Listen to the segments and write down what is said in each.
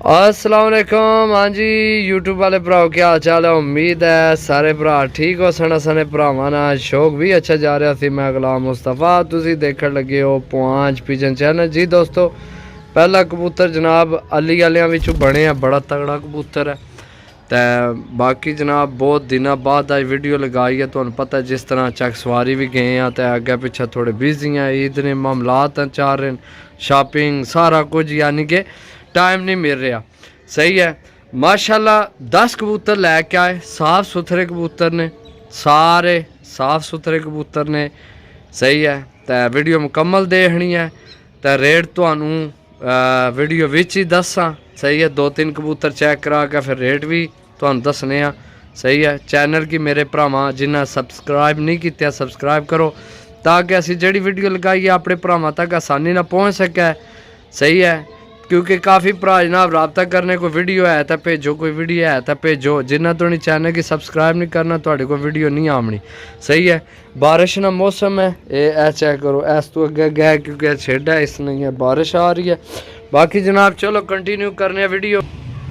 अस्सलाम वालेकुम। हाँ जी यूट्यूब वाले भराओ क्या हाल चाल है। उम्मीद है सारे भरा ठीक हो। सना सने भरावां नाल शौक भी अच्छा जा रहा सी। मैं गुलाम मुस्तफा, तुसी देखण लगे हो पांच पिजन चैनल। जी दोस्तों, पहला कबूतर जनाब अली वालियां विचों बने आ, बड़ा तगड़ा कबूतर है। तो बाकी जनाब बहुत दिनों बाद अज वीडियो लगाई है। तुहानूं पता जिस तरह चक सवारी भी गए हैं तो अगे पिछे थोड़े बिजी हैं, ईद ने मामलात चाह रहे शॉपिंग सारा कुछ, यानी कि टाइम नहीं मिल रहा। सही है। माशाल्लाह 10 कबूतर लैके आए, साफ सुथरे कबूतर ने, सारे साफ सुथरे कबूतर ने। सही है। तो वीडियो मुकम्मल देखनी है तो रेट तुहानूं वीडियो विच ही दसा। सही है। 2-3 कबूतर चेक करा के फिर रेट भी तुहानूं दसने आ। सही है। चैनल की मेरे भरावां जिन्हें सबसक्राइब नहीं किया सबसक्राइब करो ताकि असीं जिहड़ी वीडियो लगाइए अपने भरावां तक आसानी नाल पहुँच सके। सही है। क्योंकि काफ़ी भरा जनाब रबता करने, कोई वीडियो है तो भेजो, कोई वीडियो है तो भेजो। जिन्ना तो नहीं चैनल की सबसक्राइब नहीं करना थोड़े को वीडियो नहीं आमनी। सही है। बारिश ना मौसम है, ये चेक करो इस तो अगे गया क्योंकि शेड है इस नहीं है, बारिश आ रही है। बाकी जनाब चलो कंटिन्यू करने वीडियो।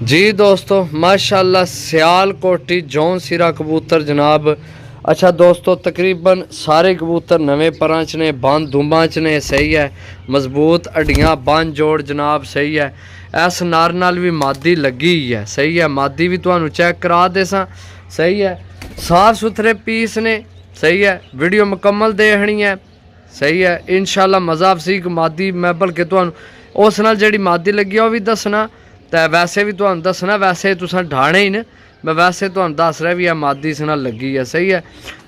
जी दोस्तों माशाल्लाह सियालकोटी जौन सिरा कबूतर जनाब। अच्छा दोस्तों तकरीबन सारे कबूतर नवे परां च ने, बंद दुंबां च ने। सही है। मजबूत हड्डियां बंद जोड़ जनाब। सही है। इस नर नाल भी मादी लगी ही है। सही है। मादी भी तुहानूं चेक करा दे सा। सही है। साफ सुथरे पीस ने। सही है। वीडियो मुकम्मल देखनी है। सही है। इंशाल्लाह मज़ा अफसी मादी मैं बल्कि तुहानूं उस नाल जिहड़ी मादी लगी है वह भी दसना, तो वैसे भी तुहानूं दसना। वैसे तुसां ढाणे ही न, मैं वैसे तुहानूं दस रहा भी है मादी इस नाल लगी है। सही है।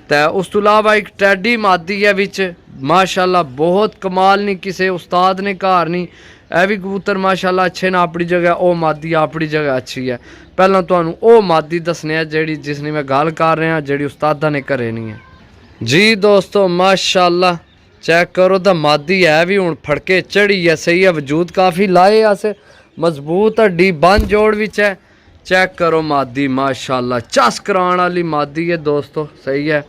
तो उस तो इलावा एक टैडी मादी है विच माशाल्लाह बहुत कमाल नहीं, किसी उस्ताद ने घर नहीं। यह भी कबूतर माशाल्लाह अच्छे ने अपनी जगह, वो मादी अपनी जगह अच्छी है। पहला तुहानूं वो मादी दसने जिहड़ी जिसने मैं गल कर रहा जिहड़ी उस्तादा ने घरे नहीं है। जी दोस्तों माशाल्लाह चेक करो तो मादी है भी हुण फड़के चढ़ी है। सही है। वजूद काफ़ी लाए अस, मजबूत हड्डी बंद जोड़ विच है। चेक करो मादी माशाल्लाह चस कराने वाली मादी है दोस्तों। सही है।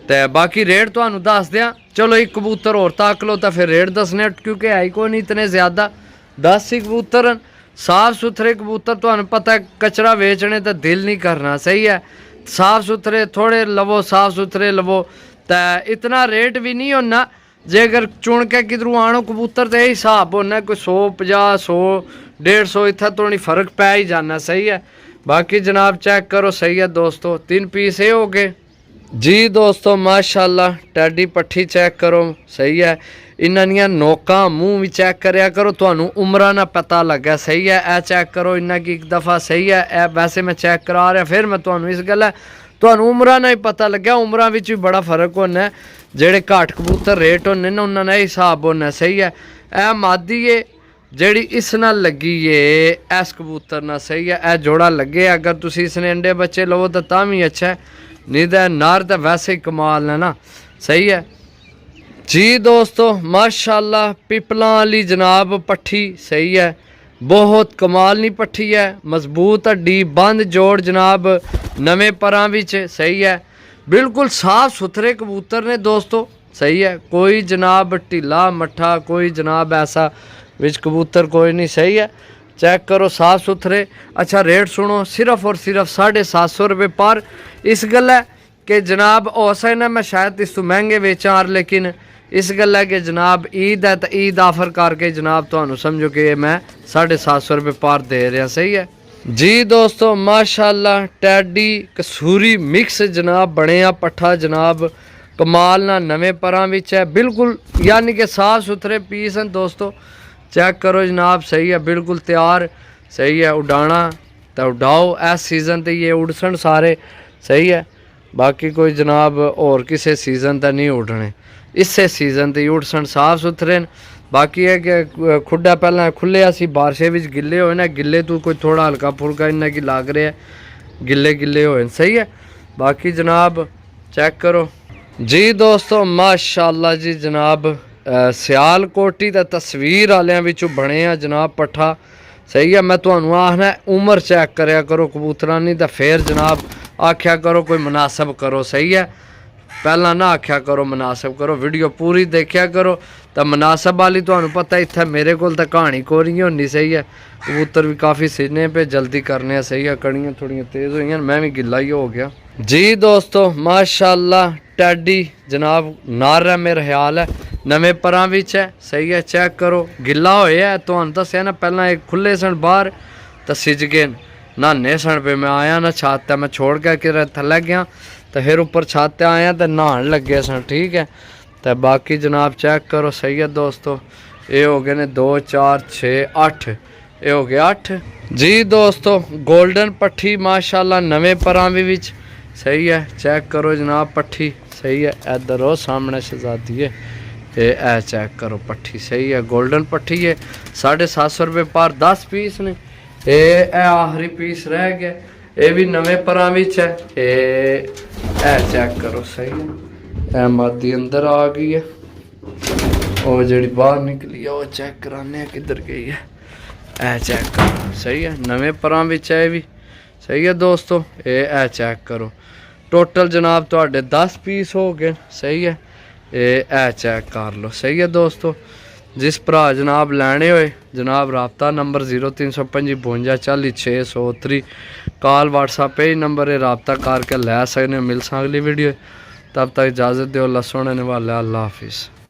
तो बाकी रेट तुहानूं दस दियां। चलो एक कबूतर और तक लो तो फिर रेट दसने, क्योंकि है को नहीं इतने ज़्यादा। 10 ही कबूतर साफ सुथरे कबूतर। तुहानूं पता है कचरा बेचने तो दिल नहीं करना। सही है। साफ सुथरे थोड़े लवो, साफ सुथरे लवो तो इतना रेट भी नहीं होना। जे अगर चुन के किधरों आनो कबूतर तो यही हिसाब होना, कोई 150 100 150 इतना तो नहीं फर्क पै ही जाना। सही है। बाकी जनाब चेक करो। सही है दोस्तों 3 पीस ये हो गए। जी दोस्तों माशाल्लाह टैडी पट्ठी चेक करो। सही है। इन्हां दियां नोकां मूँह भी चेक करया करो, तुहानूं उम्रा ना पता लगे। सही है। ए चेक करो इन्हां की एक दफ़ा। सही है। ए वैसे मैं चेक करा रहा फिर मैं तुहानूं इस गल्ला तुहानूं उम्रा ना ही पता लग्या। उम्रां विच भी बड़ा फर्क होना, जेड़े घट कबूतर रेट होने ना उन्हां दा हिसाब होना। सही है। ए मादी है जेड़ी इस नाल लगी है इस कबूतर ना। सही है। ए जोड़ा लगे, अगर तुसीं इसने अंडे बच्चे लवो तो तां भी अच्छा है, नहीं तो नार तो वैसे ही कमाल है ना। सही है। जी दोस्तों माशाल्लाह पिपलां वाली जनाब पट्ठी। सही है। बहुत कमाल नहीं पट्ठी है, मजबूत हड्डी बंद जोड़ जनाब नवे परां विच। सही है। बिल्कुल साफ सुथरे कबूतर ने दोस्तों। सही है। कोई जनाब ढीला मट्ठा, कोई जनाब ऐसा विच कबूतर कोई नहीं। सही है। चेक करो साफ सुथरे। अच्छा रेट सुनो, सिर्फ और सिर्फ 750 रुपये पर। इस गल है कि जनाब हो सकना मैं शायद इस तो महंगे बेचा, लेकिन इस गल है कि जनाब ईद है तो ईद ऑफर करके जनाब तुहानूं समझो कि मैं 750 रुपये पर दे रहा। सही है। जी दोस्तों माशाल्लाह टैडी कसूरी मिक्स जनाब बने पट्ठा जनाब कमाल ना नवे परां विच है। बिल्कुल यानी कि साफ सुथरे पीस हैं दोस्तों। चेक करो जनाब। सही है। बिल्कुल तैयार। सही है। उड़ाना तो उड़ाओ, इस सीज़न तो ये उड़सन सारे। सही है। बाकी कोई जनाब और किसी सीज़न तो नहीं उड़ने, इसे सीज़न तो उड़सन साफ सुथरे। बाकी है कि खुडा पहला खुले असी बारिशें विच गिले होए ना, गिले तो कोई थोड़ा हल्का फुल्का इन्ना की लग रहा है, गिले गिले होए। सही है। बाकी जनाब चेक करो। जी दोस्तों माशाल्लाह जी जनाब सियालकोटी दा तस्वीर वालियां विचों बने आ जनाब पट्ठा। सही है। मैं तुहानूं आखना उम्र चेक करया करो कबूतरां दी, तो फिर जनाब आख्या करो कोई मुनासब करो। सही है। ਪਹਿਲਾਂ ਨਾ ਆਖਿਆ ਕਰੋ ਮੁਨਾਸਬ ਕਰੋ, ਵੀਡੀਓ ਪੂਰੀ ਦੇਖਿਆ ਕਰੋ। ਤਾਂ ਮੁਨਾਸਬ ਵਾਲੀ ਤੁਹਾਨੂੰ ਪਤਾ ਇੱਥੇ ਮੇਰੇ ਕੋਲ ਤਾਂ ਕਹਾਣੀ ਕੋਰੀ ਹੋਣੀ ਸਹੀ ਹੈ। ਕਬੂਤਰ ਵੀ ਕਾਫੀ ਸੀਨੇ पे जल्दी करने सही है, कड़ियाँ थोड़ियाँ तेज़ हुई, मैं भी गिला ही हो गया जी। दोस्तों माशाल्लाह टैडी जनाब नार है, मेरा ख्याल है नवे परां विच है सही है। चेक करो गिला होया है, तुहानू दस्सिया ना पहला एक खुले सन बाहर तो सिज गए नहाने सन पे। मैं आया ना छत ते मैं छोड़ के कि थल्ले गया तो फिर उपर छत ते आया तो नहान लगे सन, ठीक है। तो बाकी जनाब चेक करो सही है दोस्तों। ये हो गए ने 2 4 6 8, ये हो गया 8 जी। दोस्तों गोल्डन पट्ठी माशाल्लाह नवे परां भी विच सही है। चेक करो जनाब पट्ठी सही है। इधर हो सामने शहजादी है, ये ऐ चेक करो पट्ठी सही है। गोल्डन पट्ठी है 750 रुपये पर 10 पीस ने। ये आखिरी पीस रह गया, ये भी नवे परां विच है। ये चेक करो सही है। मादी अंदर आ गई है, और जी बाहर निकली है वो चेक कराने किधर गई है। ए चेक करो सही है, नवे परां विच है भी सही है दोस्तों। ये चेक करो टोटल जनाब तुहाडे 10 पीस हो गए सही है। ये चेक कर लो सही है दोस्तों। जिस भरा जनाब लैने होए जनाब रबता नंबर 0355 52 40 603 कॉल व्हाट्सएप पे ही नंबर है, रबता करके लै सकते। मिल सा अगली वीडियो, तब तक इजाज़त दो। अल्लाह सोने ने वाले, अल्लाह हाफिज़।